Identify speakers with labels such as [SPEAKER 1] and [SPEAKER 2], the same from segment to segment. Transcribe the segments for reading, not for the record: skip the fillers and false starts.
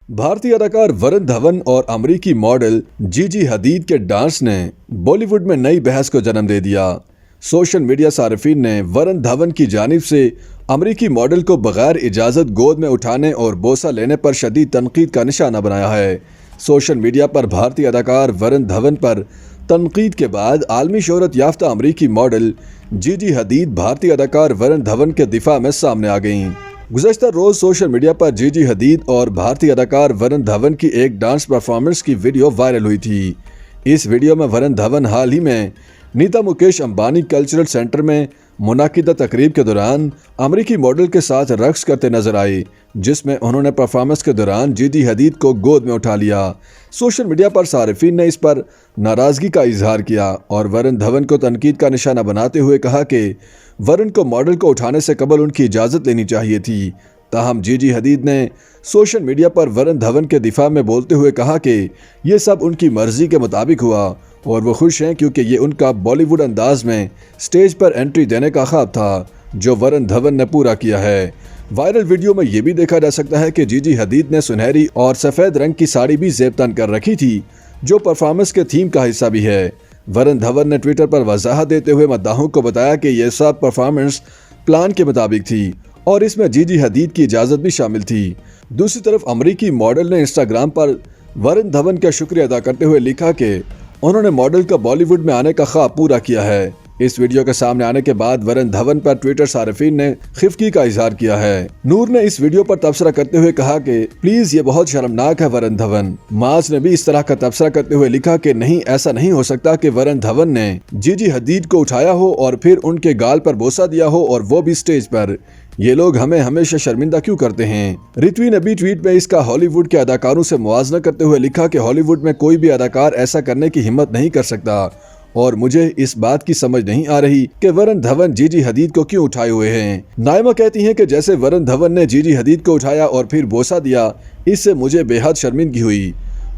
[SPEAKER 1] भारतीय अदाकार वरुण धवन और अमेरिकी मॉडल जीजी हदीद के डांस ने बॉलीवुड में नई बहस को जन्म दे दिया। सोशल मीडिया सार्फिन ने वरुण धवन की जानिब से अमेरिकी मॉडल को बगैर इजाज़त गोद में उठाने और बोसा लेने पर शदीद तनकीद का निशाना बनाया है। सोशल मीडिया पर भारतीय अदाकार वरुण धवन पर तनकीद के बाद आलमी शोहरत याफ्ता अमेरिकी मॉडल जीजी हदीद भारतीय अदाकार वरुण धवन के दिफा में सामने आ गईं। गुज़श्ता रोज़ सोशल मीडिया पर जीजी हदीद और भारतीय अदाकार वरुण धवन की एक डांस परफॉर्मेंस की वीडियो वायरल हुई थी। इस वीडियो में वरुण धवन हाल ही में नीता मुकेश अंबानी कल्चरल सेंटर में मुनाकिदा तकरीब के दौरान अमेरिकी मॉडल के साथ रक्स करते नजर आए, जिसमें उन्होंने परफॉर्मेंस के दौरान जीजी हदीद को गोद में उठा लिया। सोशल मीडिया पर सारिफिन ने इस पर नाराज़गी का इजहार किया और वरुण धवन को तनकीद का निशाना बनाते हुए कहा कि वरुण को मॉडल को उठाने से कबल उनकी इजाज़त लेनी चाहिए थी। ताहम जीजी हदीद ने सोशल मीडिया पर वरुण धवन के दिफा में बोलते हुए कहा कि ये सब उनकी मर्जी के मुताबिक हुआ और वो खुश हैं क्योंकि ये उनका बॉलीवुड अंदाज में स्टेज पर एंट्री देने का ख्वाब था, जो वरुण धवन ने पूरा किया है। वायरल वीडियो में ये भी देखा जा सकता है कि जीजी हदीद ने सुनहरी और सफ़ेद रंग की साड़ी भी ज़ेब-तन कर रखी थी, जो परफॉर्मेंस के थीम का हिस्सा भी है। वरुण धवन ने ट्विटर पर वजाहत देते हुए मद्दाहों को बताया कि यह सब परफॉर्मेंस प्लान के मुताबिक थी और इसमें जीजी हदीद की इजाज़त भी शामिल थी। दूसरी तरफ अमेरिकी मॉडल ने इंस्टाग्राम पर वरुण धवन का शुक्रिया अदा करते हुए लिखा कि उन्होंने मॉडल का बॉलीवुड में आने का ख्वाब पूरा किया है। इस वीडियो के सामने आने के बाद वरुण धवन पर ट्विटर सार्फिन ने खिफकी का इजहार किया है। नूर ने इस वीडियो पर तबसरा करते हुए कहा कि प्लीज ये बहुत शर्मनाक है वरुण धवन। माज ने भी इस तरह का तबसरा करते हुए लिखा कि नहीं, ऐसा नहीं हो सकता कि वरुण धवन ने जीजी हदीद को उठाया हो और फिर उनके गाल पर बोसा दिया हो, और वो भी स्टेज पर। ये लोग हमें हमेशा शर्मिंदा क्यों करते हैं। रित्वी ने भी ट्वीट में इसका हॉलीवुड के अदाकारों से मुआवजा करते हुए लिखा कि हॉलीवुड में कोई भी अदाकार ऐसा करने की हिम्मत नहीं कर सकता और मुझे इस बात की समझ नहीं आ रही कि वरुण धवन जीजी हदीद को क्यों उठाए हुए हैं। नाइमा कहती हैं कि जैसे वरुण धवन ने जीजी हदीद को उठाया और फिर बोसा दिया, इससे मुझे बेहद शर्मिंदगी हुई।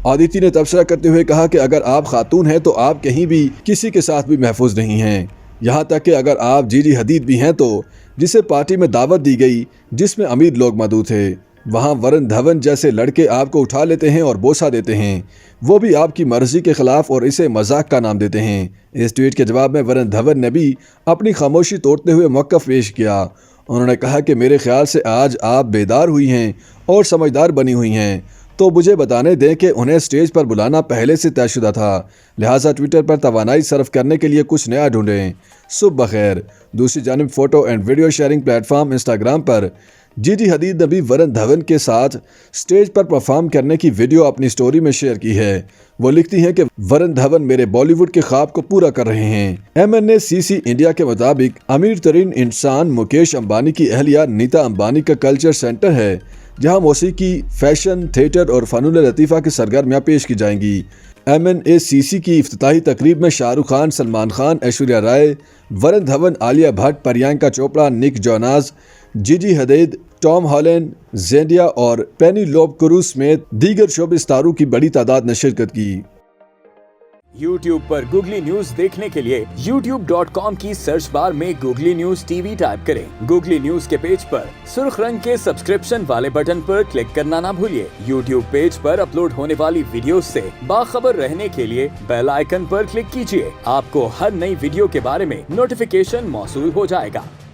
[SPEAKER 1] आदिति ने तबसरा करते हुए कहा कि अगर आप खातून हैं तो आप कहीं भी किसी के साथ भी महफूज नहीं हैं, यहाँ तक कि अगर आप जीजी हदीद भी हैं तो जिसे पार्टी में दावत दी गई जिसमें अमीर लोग मौजूद थे, वहाँ वरुण धवन जैसे लड़के आपको उठा लेते हैं और बोसा देते हैं, वो भी आपकी मर्जी के खिलाफ, और इसे मजाक का नाम देते हैं। इस ट्वीट के जवाब में वरुण धवन ने भी अपनी खामोशी तोड़ते हुए मौक़िफ़ पेश किया। उन्होंने कहा कि मेरे ख्याल से आज आप बेदार हुई हैं और समझदार बनी हुई हैं, तो मुझे बताने दें कि उन्हें स्टेज पर बुलाना पहले से तयशुदा था, लिहाजा ट्विटर पर तवानाई सर्फ करने के लिए कुछ नया ढूंढें। सुबह बखैर। दूसरी जानिब photo and video sharing platform Instagram पर जीजी हदीद ने भी वरुण धवन के साथ स्टेज पर परफॉर्म करने की वीडियो अपनी स्टोरी में शेयर की है। वो लिखती हैं कि वरुण धवन मेरे बॉलीवुड के ख्वाब को पूरा कर रहे हैं। MNACC इंडिया के मुताबिक अमीर तरीन इंसान मुकेश अंबानी की अहलिया नीता अंबानी का कल्चर सेंटर है, जहां मौसीकी, फैशन, थिएटर और फनून लतीफ़ा की सरगर्मियाँ पेश की जाएंगी। MNACC की इफ्तिताही तकरीब में शाहरुख खान, सलमान खान, ऐश्वर्या राय, वरुण धवन, आलिया भट्ट, प्रियंका चोपड़ा, निक जोनास, जीजी हदीद, टॉम हॉलैंड, जेंडिया और पेनीलोप क्रूज समेत दीगर शोबिस तारों की बड़ी तादाद ने शिरकत की।
[SPEAKER 2] YouTube पर गूगली न्यूज देखने के लिए youtube.com की सर्च बार में गूगली न्यूज TV टाइप करें। गूगली न्यूज के पेज पर सुर्ख रंग के सब्सक्रिप्शन वाले बटन पर क्लिक करना ना भूलिए। YouTube पेज पर अपलोड होने वाली वीडियोस से बाखबर रहने के लिए बेल आइकन पर क्लिक कीजिए। आपको हर नई वीडियो के बारे में नोटिफिकेशन मौसूल हो जाएगा।